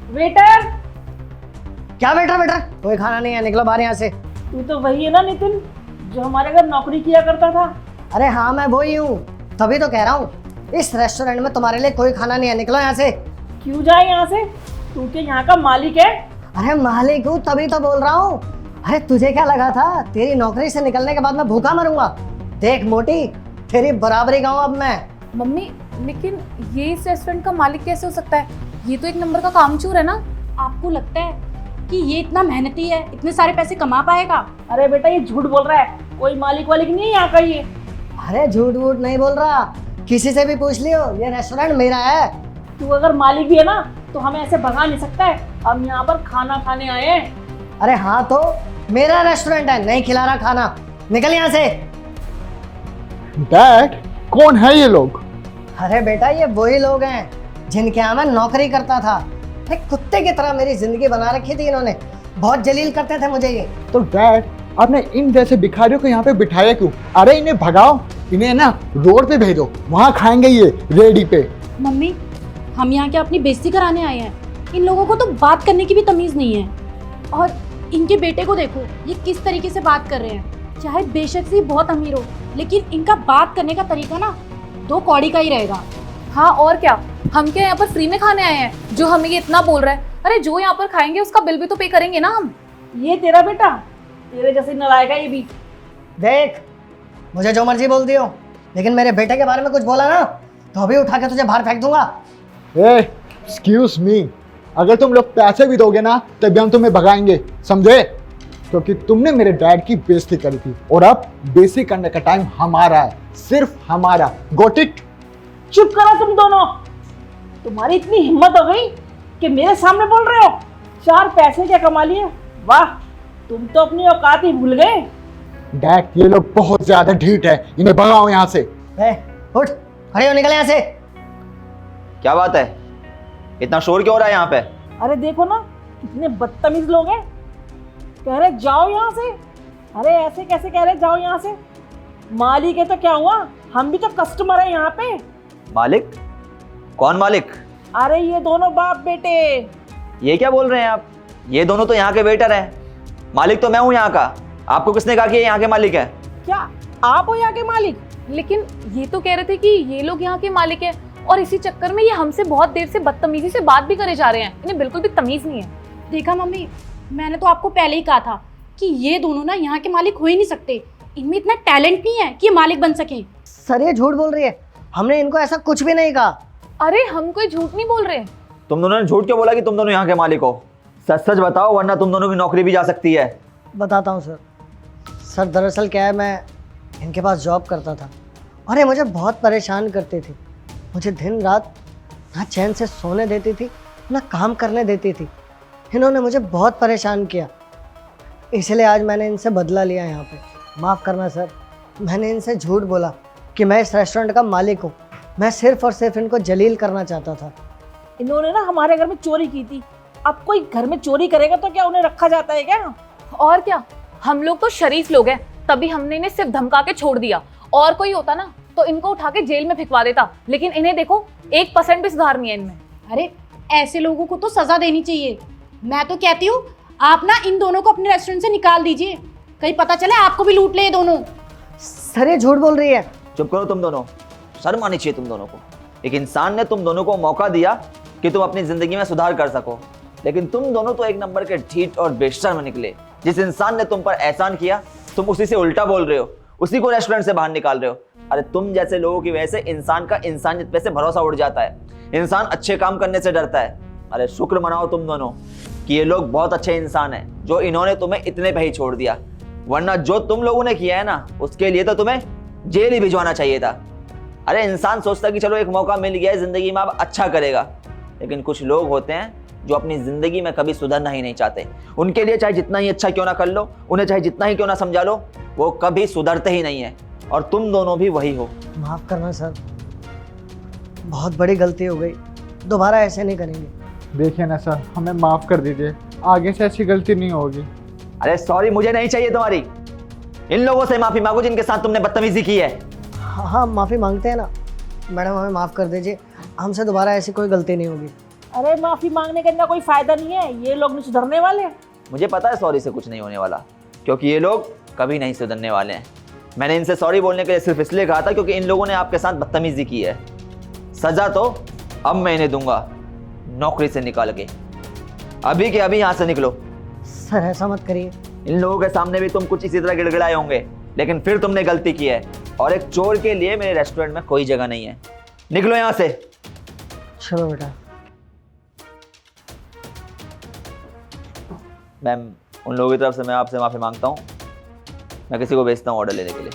Waiter. क्या waiter waiter, कोई खाना नहीं है, निकलो बाहर यहाँ से। तू तो वही है ना नितिन, जो हमारे घर नौकरी किया करता था। अरे हाँ मैं वही हूँ, तभी तो कह रहा हूँ इस रेस्टोरेंट में तुम्हारे लिए कोई खाना नहीं है, निकलो यहाँ से। क्यों जाए यहाँ से? तू क्या यहाँ का मालिक है? अरे मालिक हूँ तभी तो बोल रहा हूँ। अरे तुझे क्या लगा था तेरी नौकरी से निकलने के बाद मैं भूखा मरूंगा? देख मोटी, तेरी बराबरी का हूँ अब मैं। मम्मी, लेकिन ये इस रेस्टोरेंट का मालिक कैसे हो सकता है? ये तो एक नंबर का कामचोर है ना। आपको लगता है कि ये इतना मेहनती है, इतने सारे पैसे कमा पाएगा? अरे बेटा ये झूठ बोल रहा है, कोई मालिक वालिक नहीं है यहाँ का ये। अरे झूठ वूठ नहीं बोल रहा, किसी से भी पूछ लियो, ये रेस्टोरेंट मेरा है। तू अगर मालिक भी है ना तो हमें ऐसे भगा नहीं सकता है, हम यहाँ पर खाना खाने आए हैं। अरे हाँ तो मेरा रेस्टोरेंट है, नहीं खिला रहा खाना, निकल यहाँ से। डैड, कौन है ये लोग? अरे बेटा ये वही लोग हैं जिनके यहाँ मैं नौकरी करता था। एक कुत्ते की तरह मेरी जिंदगी बना रखी थी इन्होंने, बहुत जलील करते थे मुझे ये। तो डैड, आपने इन जैसे भिखारियों को यहाँ पे बिठाया क्यों? अरे इन्हें भगाओ, इन्हें ना रोड पे भेजो, वहाँ खाएंगे ये रेडी पे। मम्मी, हम यहाँ क्या अपनी बेइज्जती कराने आए हैं? इन लोगों को तो बात करने की भी तमीज़ नहीं है। और इनके बेटे को देखो, ये किस तरीके से बात कर रहे हैं। चाहे बेशक से बहुत अमीर हो, लेकिन इनका बात करने का तरीका ना दो कौड़ी का ही रहेगा। हाँ और क्या, हम क्या यहाँ पर फ्री में खाने आए हैं जो हमें ये इतना बोल रहा है? अरे जो यहाँ पर खाएंगे उसका बिल भी तो पे करेंगे ना हम। ये तेरा बेटा, तेरे जैसे नलायक है ये भी। देख, मुझे जो मर्जी बोल दियो, लेकिन मेरे बेटे के बारे में कुछ बोला ना तो अभी उठा के तुझे बाहर फेंक दूंगा। एक्सक्यूज मी, अगर तुम लोग पैसे भी दोगे ना तभी हम तुम्हें भगाएंगे, समझे? क्योंकि तुमने मेरे डैड की बेइज्जती करी थी और अब बेइज्जती करने का टाइम हमारा है, सिर्फ हमारा। Got it? चुप करो तुम दोनों, तुम्हारी इतनी हिम्मत हो गई कि मेरे सामने बोल रहे हो? चार पैसे क्या कमा लिए? वाह, तुम तो अपनी औकात ही भूल गए। डैड, ये लोग बहुत ज्यादा ढीठ है, इन्हें भगाओ यहाँ से। उठ, खड़े हो, निकल यहाँ से। क्या बात है, इतना शोर क्यों हो रहा है यहाँ पे? अरे देखो ना कितने बदतमीज लोग हैं, कह रहे जाओ यहाँ से। अरे ऐसे कैसे कह रहे जाओ यहाँ से? मालिक है तो क्या हुआ, हम भी तो कस्टमर है यहाँ पे। मालिक? कौन मालिक? अरे ये दोनों बाप बेटे। ये क्या बोल रहे हैं आप? ये दोनों तो यहाँ के वेटर हैं, मालिक तो मैं हूँ यहाँ का। आपको किसने कहा कि ये यहाँ के मालिक है? क्या आप हो यहाँ के मालिक? लेकिन ये तो कह रहे थे कि ये लोग यहाँ के मालिक हैं और इसी चक्कर में ये हमसे बहुत देर से बदतमीजी से बात भी करे जा रहे हैं। इन्हें बिल्कुल भी तमीज नहीं है। देखा मम्मी, मैंने तो आपको पहले ही कहा था कि ये दोनों ना यहाँ के मालिक हो ही नहीं सकते। इनमें इतना टैलेंट नहीं है कि ये मालिक बन सके। सर ये झूठ बोल रही है, हमने इनको ऐसा कुछ भी नहीं कहा। अरे हम कोई झूठ नहीं बोल रहे। तुम दोनों ने झूठ क्यों बोला कि तुम दोनों यहाँ के मालिक हो? सच सच बताओ, वरना तुम दोनों की नौकरी भी जा सकती है। बताता हूँ सर। सर दरअसल क्या है, मैं इनके पास जॉब करता था और ये मुझे बहुत परेशान करती थी। मुझे दिन रात ना चैन से सोने देती थी ना काम करने देती थी। इन्होंने मुझे बहुत परेशान किया, इसलिए आज मैंने इनसे बदला लिया यहाँ पे। माफ़ करना सर, मैंने इनसे झूठ बोला कि मैं इस रेस्टोरेंट का मालिक हूँ। मैं सिर्फ और सिर्फ इनको जलील करना चाहता था। इन्होंने ना हमारे घर में चोरी की थी। अब कोई घर में चोरी करेगा तो क्या उन्हें रखा जाता है क्या? और क्या, हम लोग तो शरीफ लोग हैं, तभी हमने इन्हें सिर्फ धमका के छोड़ दिया। और कोई होता ना तो इनको उठा के जेल में फिकवा देता, लेकिन इन्हें देखो 1% भी सुधार नहीं है इनमें। अरे ऐसे लोगों को तो सजा देनी चाहिए। मैं तो कहती हूँ आप ना इन दोनों को अपने रेस्टोरेंट से निकाल दीजिए, कहीं पता चले आपको भी लूट ले ये दोनों। सर ये झूठ बोल रही है। चुप करो तुम दोनों, शर्म आनी चाहिए तुम दोनों को। एक इंसान ने तुम दोनों को मौका दिया कि तुम अपनी जिंदगी में सुधार कर सको, लेकिन तुम दोनों तो एक नंबर के ढीठ और बेशर्म निकले। जिस इंसान ने तुम पर एहसान किया तुम उसी से उल्टा बोल रहे हो, उसी को रेस्टोरेंट से बाहर निकाल रहे हो। अरे तुम जैसे लोगों की वजह से इंसान का इंसानियत पे से भरोसा उड़ जाता है, इंसान अच्छे काम करने से डरता है। अरे शुक्र मनाओ तुम दोनों कि ये लोग बहुत अच्छे इंसान हैं जो इन्होंने तुम्हें इतने पे ही छोड़ दिया, वरना जो तुम लोगों ने किया है ना उसके लिए तो तुम्हें जेल ही भिजवाना चाहिए था। अरे इंसान सोचता कि चलो एक मौका मिल गया है जिंदगी में, अब अच्छा करेगा, लेकिन कुछ लोग होते हैं जो अपनी जिंदगी में कभी सुधरना ही नहीं चाहते। उनके लिए चाहे जितना ही अच्छा क्यों ना कर लो, उन्हें चाहे जितना ही क्यों ना समझा लो, वो कभी सुधरते ही नहीं है। और तुम दोनों भी वही हो। माफ़ करना सर, बहुत बड़ी गलती हो गई, दोबारा ऐसे नहीं करेंगे। देखिए ना सर, हमें माफ कर दीजिए, आगे से ऐसी गलती नहीं होगी। अरे सॉरी मुझे नहीं चाहिए तुम्हारी, इन लोगों से माफी मांगो जिनके साथ तुमने बदतमीजी की है। हाँ माफ़ी मांगते हैं ना मैडम, हमें माफ़ कर दीजिए, हमसे दोबारा ऐसी कोई गलती नहीं होगी। अरे माफी मांगने का इनका कोई फायदा नहीं है, ये लोग नहीं सुधरने वाले। मुझे पता है सॉरी से कुछ नहीं होने वाला, क्योंकि ये लोग कभी नहीं सुधरने वाले हैं। मैंने इनसे सॉरी बोलने के लिए सिर्फ इसलिए कहा था क्योंकि इन लोगों ने आपके साथ बदतमीजी की है। सजा तो अब मैं इन्हें दूंगा, नौकरी से निकाल के। अभी के अभी यहाँ से निकलो। सर ऐसा मत करिए। इन लोगों के सामने भी तुम कुछ इसी तरह गिड़गिड़ाए होंगे, लेकिन फिर तुमने गलती की है, और एक चोर के लिए मेरे रेस्टोरेंट में कोई जगह नहीं है। निकलो यहाँ से। चलो बेटा। मैम, उन लोगों की तरफ से मैं आपसे माफ़ी मांगता हूँ। मैं किसी को भेजता हूँ ऑर्डर लेने के लिए।